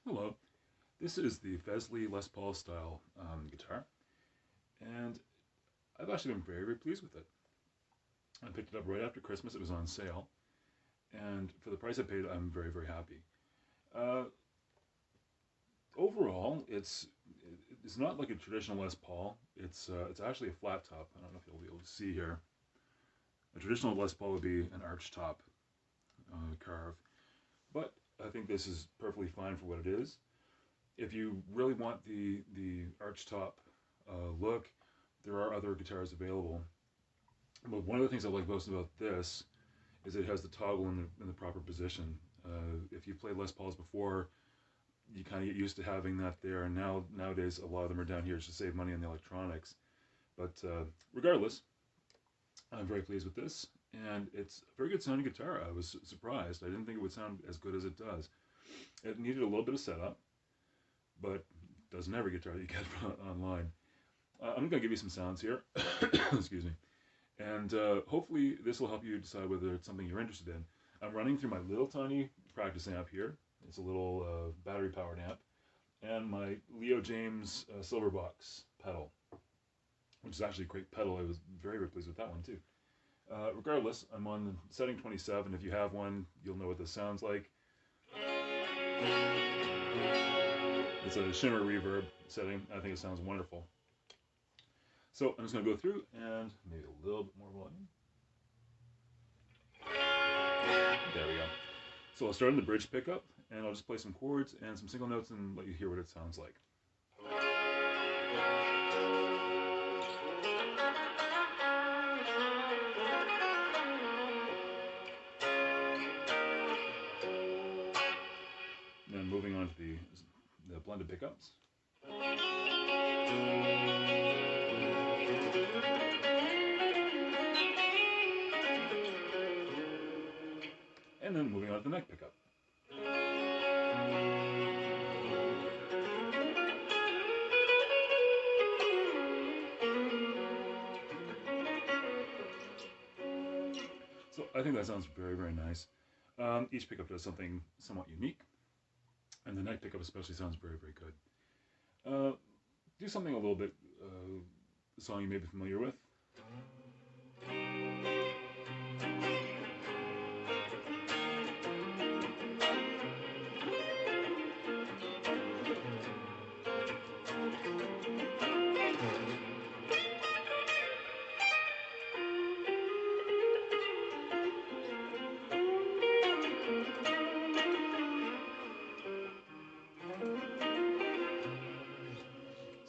Hello, this is the Fesley Les Paul style guitar, and I've actually been very, very pleased with it. I picked it up right after Christmas. It was on sale, and for the price I paid, I'm very, very happy. Uh, Overall, it's not like a traditional Les Paul. It's actually a flat top. I don't know if you'll be able to see here. A traditional Les Paul would be an arch top carve, but I think this is perfectly fine for what it is. If you really want the arch top look, there are other guitars available. But one of the things I like most about this is it has the toggle in the proper position. If you played Les Pauls before, you kind of get used to having that there. And nowadays, a lot of them are down here to save money on the electronics. But regardless, I'm very pleased with this, and it's a very good sounding guitar. I was surprised. I didn't think it would sound as good as it does. It needed a little bit of setup, but doesn't every guitar that you get online. I'm going to give you some sounds here. Excuse me. And hopefully this will help you decide whether it's something you're interested in. I'm running through my little tiny practice amp here. It's a little battery powered amp. And my Leo James Silverbox pedal, which is actually a great pedal. I was very, very pleased with that one too. Regardless, I'm on setting 27. If you have one, you'll know what this sounds like. It's a shimmer reverb setting. I think it sounds wonderful. So I'm just going to go through and maybe a little bit more volume. There we go. So I'll start in the bridge pickup, and I'll just play some chords and some single notes and let you hear what it sounds like. Then moving on to the blended pickups. And then moving on to the neck pickup. So I think that sounds very, very nice. Each pickup does something somewhat unique, and the neck pickup especially sounds very, very good. Do something a little bit, a song you may be familiar with.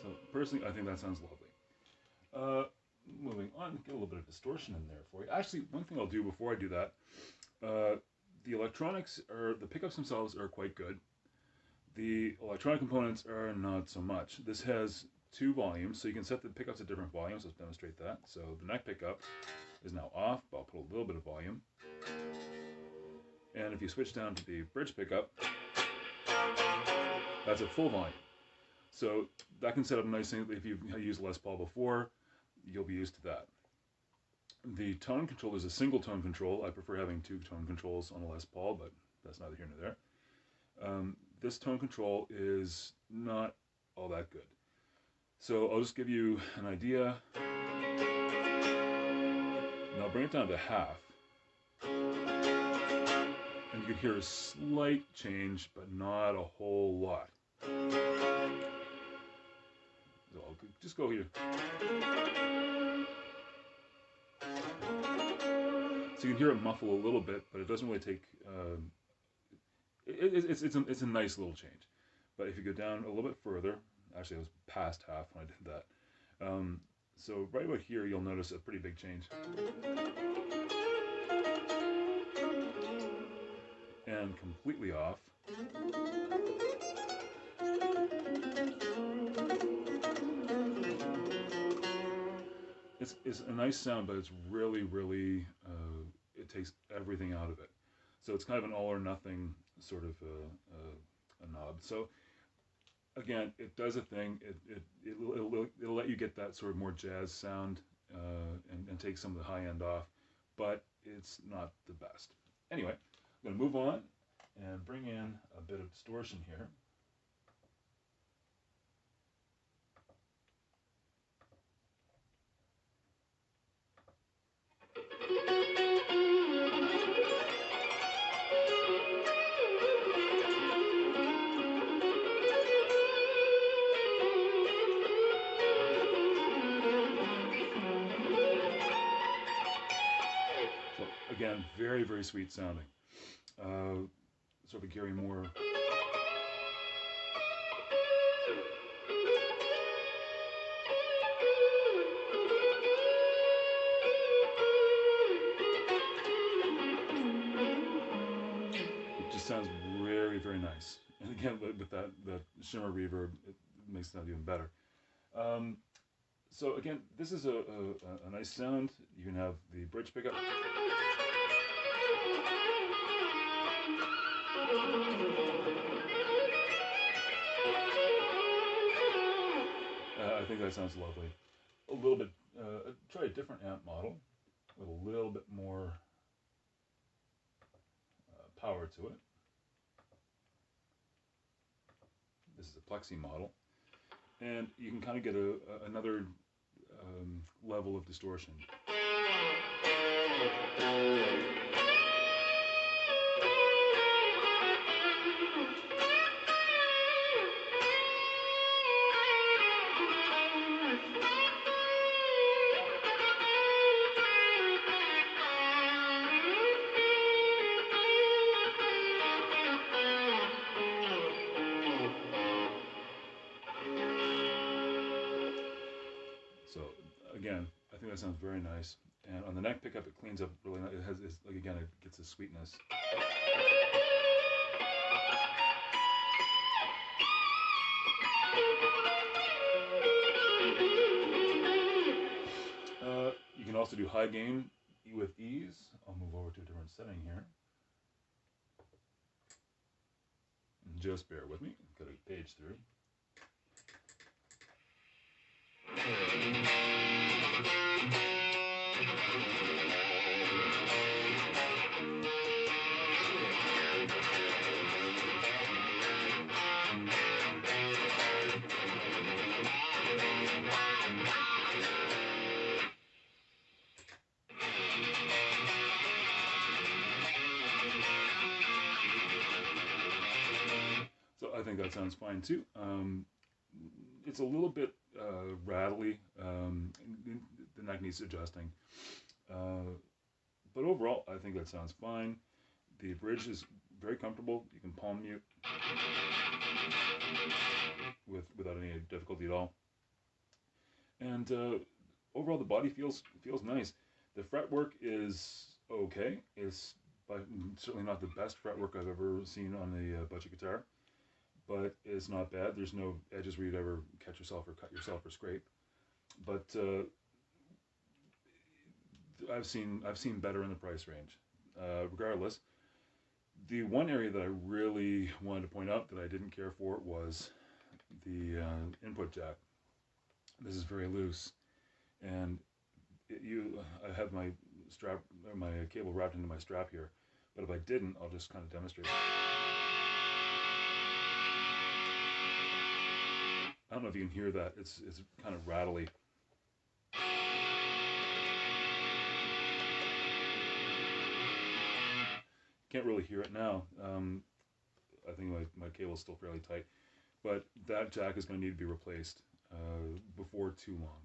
So personally, I think that sounds lovely. Moving on, get a little bit of distortion in there for you. Actually, one thing I'll do before I do that, the electronics, or the pickups themselves, are quite good. The electronic components are not so much. This has two volumes, so you can set the pickups at different volumes. Let's demonstrate that. So the neck pickup is now off, but I'll put a little bit of volume. And if you switch down to the bridge pickup, that's at full volume. So that can set up nicely. If you've used Les Paul before, you'll be used to that. The tone control is a single tone control. I prefer having two tone controls on a Les Paul, but that's neither here nor there. This tone control is not all that good. So I'll just give you an idea. Now bring it down to half. And you can hear a slight change, but not a whole lot. So I'll just go here. So you can hear it muffle a little bit, but it doesn't really take... it's a nice little change. But if you go down a little bit further, actually I was past half when I did that. So right about here, you'll notice a pretty big change. And completely off. It's a nice sound, but it's really, really, it takes everything out of it. So it's kind of an all or nothing sort of a knob. So again, it does a thing. It'll let you get that sort of more jazz sound and take some of the high end off, but it's not the best. Anyway, I'm going to move on and bring in a bit of distortion here. again, very, very sweet sounding. Sort of a Gary Moore. It just sounds very, very nice. And again, with that shimmer reverb, it makes it sound even better. So again, this is a nice sound. You can have the bridge pickup. I think that sounds lovely. A little bit, try a different amp model with a little bit more power to it. This is a plexi model. And you can kind of get another level of distortion. So again, I think that sounds very nice. And on the neck pickup, it cleans up really nice. It has, like again, it gets a sweetness. You can also do high gain with ease. I'll move over to a different setting here. Just bear with me. Got a page through. So I think that sounds fine too. It's a little bit rattly. The neck needs adjusting. But overall, I think that sounds fine. The bridge is very comfortable. You can palm mute without any difficulty at all. And overall, the body feels nice. The fretwork is okay. It's certainly not the best fretwork I've ever seen on a budget guitar, but it's not bad. There's no edges where you'd ever catch yourself or cut yourself or scrape. But I've seen better in the price range. Regardless, the one area that I really wanted to point out that I didn't care for was the input jack. This is very loose, and I have my strap, or my cable wrapped into my strap here. But if I didn't, I'll just kind of demonstrate. I don't know if you can hear that. It's kind of rattly. Can't really hear it now. I think my cable's still fairly tight, but that jack is going to need to be replaced before too long.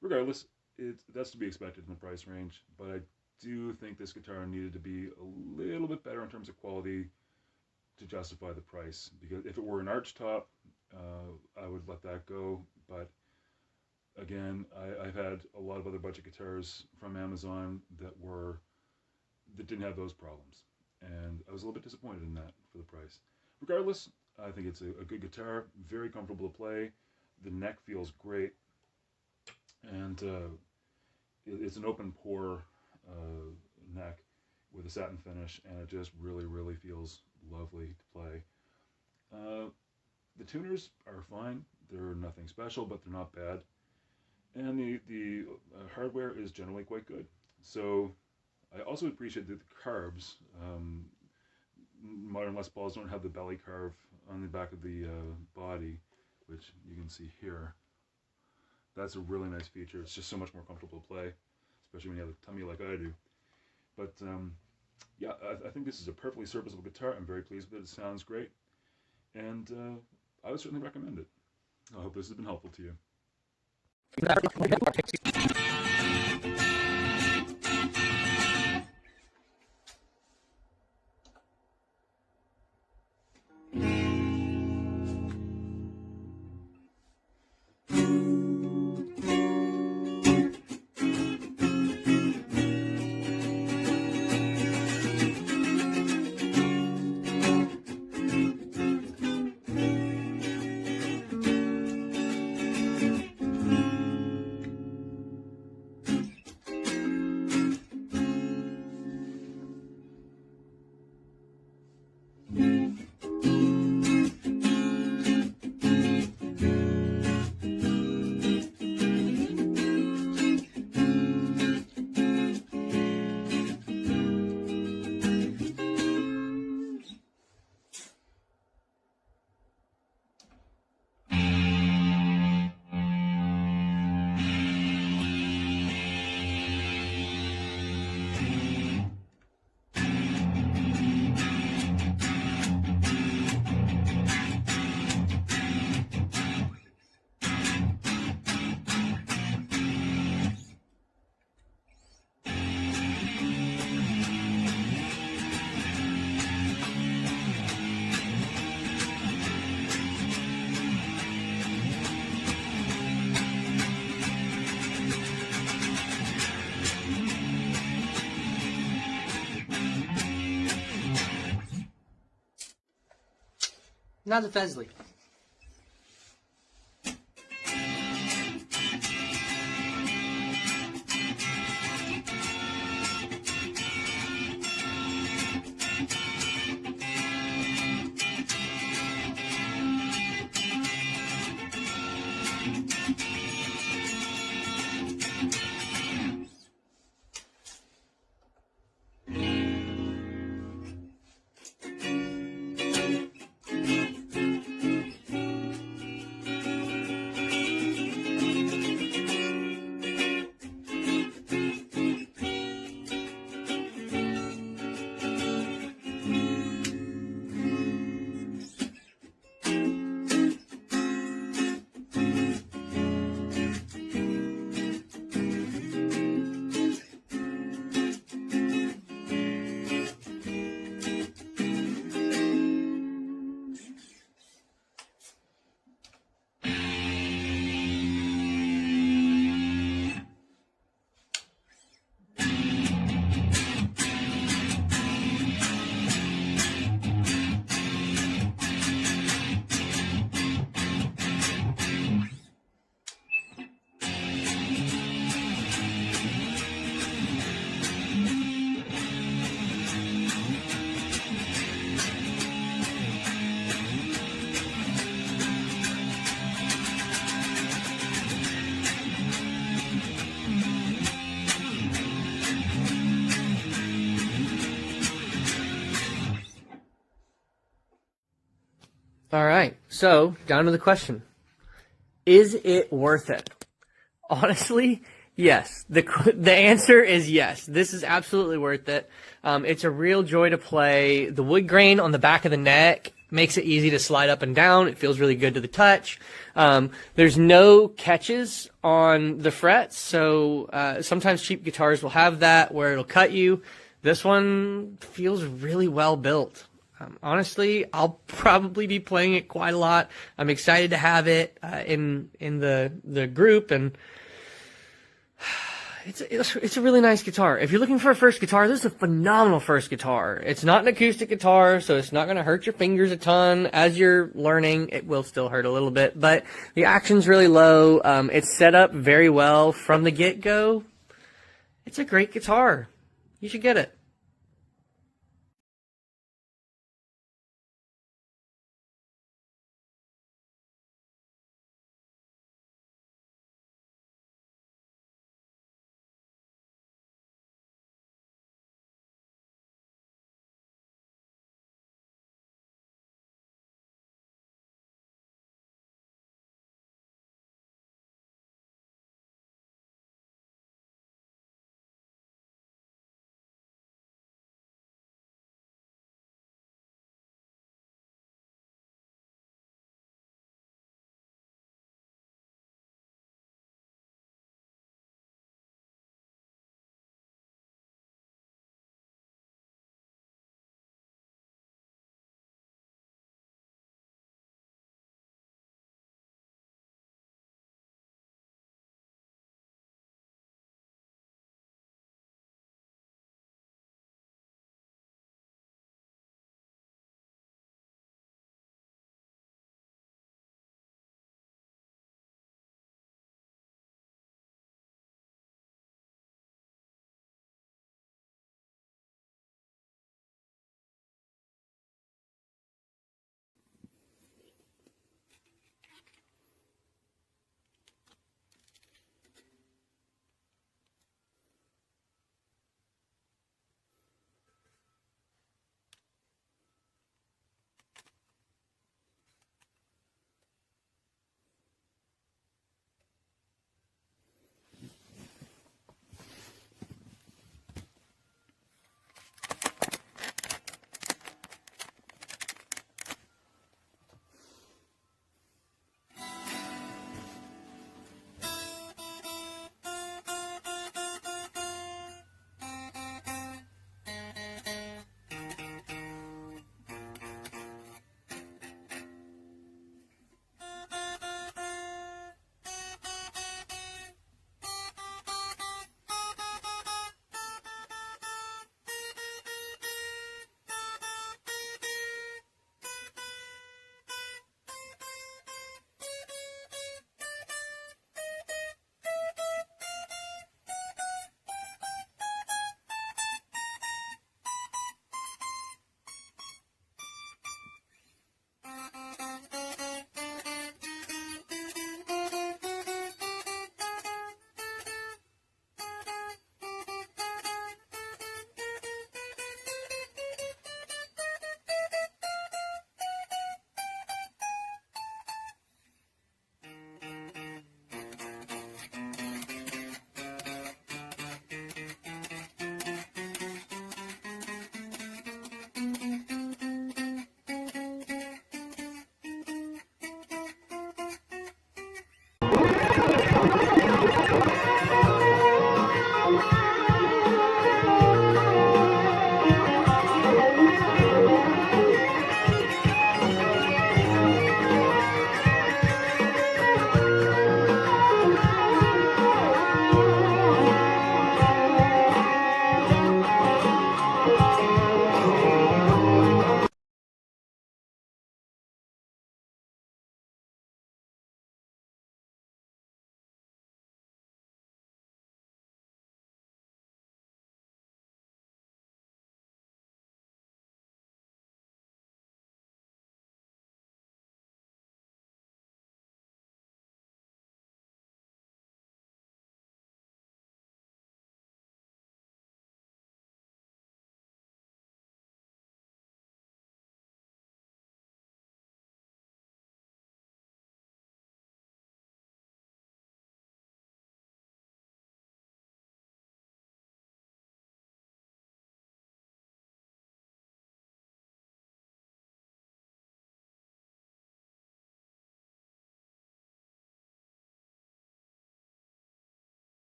Regardless, that's to be expected in the price range, but I do think this guitar needed to be a little bit better in terms of quality to justify the price, because if it were an arch top, I would let that go. But again, I've had a lot of other budget guitars from Amazon that didn't have those problems, and I was a little bit disappointed in that for the price. Regardless, I think it's a good guitar, very comfortable to play. The neck feels great, and it's an open pore neck with a satin finish, and it just really feels lovely to play. The tuners are fine. They're nothing special, but they're not bad. And the hardware is generally quite good. So I also appreciate that the carbs, modern Les Pauls don't have the belly carve on the back of the body, which you can see here. That's a really nice feature. It's just so much more comfortable to play, especially when you have a tummy like I do. But yeah, I think this is a perfectly serviceable guitar. I'm very pleased with it. It sounds great. And I would certainly recommend it. I hope this has been helpful to you. Now the Fesley. All right, so down to the question. Is it worth it? Honestly, yes. The answer is yes. This is absolutely worth it. It's a real joy to play. The wood grain on the back of the neck makes it easy to slide up and down. It feels really good to the touch. There's no catches on the frets, so sometimes cheap guitars will have that where it'll cut you. This one feels really well built. Honestly, I'll probably be playing it quite a lot. I'm excited to have it in the group, and it's a really nice guitar. If you're looking for a first guitar, this is a phenomenal first guitar. It's not an acoustic guitar, so it's not going to hurt your fingers a ton. As you're learning, it will still hurt a little bit, but the action's really low. It's set up very well from the get-go. It's a great guitar. You should get it.